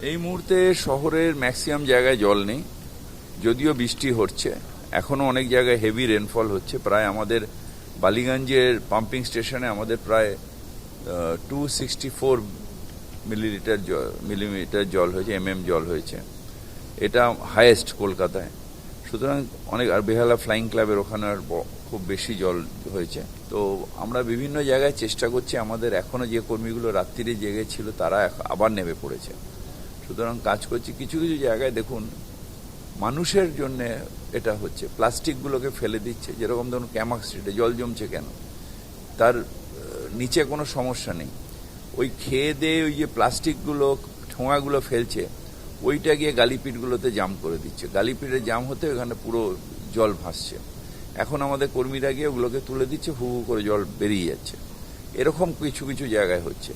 এই মুহূর্তে শহরের ম্যাক্সিমাম জায়গায় জল নেই, যদিও বৃষ্টি হচ্ছে। এখনও অনেক জায়গায় হেভি রেনফল হচ্ছে। প্রায় আমাদের বালিগঞ্জের পাম্পিং স্টেশনে আমাদের প্রায় 264 মিলিমিটার জল হয়েছে, জল হয়েছে। এটা হাইয়েস্ট কলকাতায়। সুতরাং অনেক, আর বেহালা ফ্লাইং ক্লাবের ওখানে খুব বেশি জল হয়েছে। তো আমরা বিভিন্ন জায়গায় চেষ্টা করছি। আমাদের এখনও যে কর্মীগুলো রাত্রিরে জেগে ছিল তারা আবার নেমে পড়েছে। সুতরাং কাজ করছি। কিছু কিছু জায়গায় দেখুন মানুষের জন্য এটা হচ্ছে, প্লাস্টিকগুলোকে ফেলে দিচ্ছে। যেরকম ধরুন ক্যামাক স্ট্রিটে জল জমছে কেন, তার নিচে কোনো সমস্যা নেই। ওই খেয়ে দিয়ে ওই যে প্লাস্টিকগুলো ঠোঙাগুলো ফেলছে, ওইটা গিয়ে গালিপিটগুলোতে জাম করে দিচ্ছে। গালিপিটে জাম হতে ওখানে পুরো জল ভাসছে। এখন আমাদের কর্মীরা গিয়ে ওগুলোকে তুলে দিচ্ছে, হু হু করে জল বেরিয়ে যাচ্ছে। এরকম কিছু কিছু জায়গায় হচ্ছে।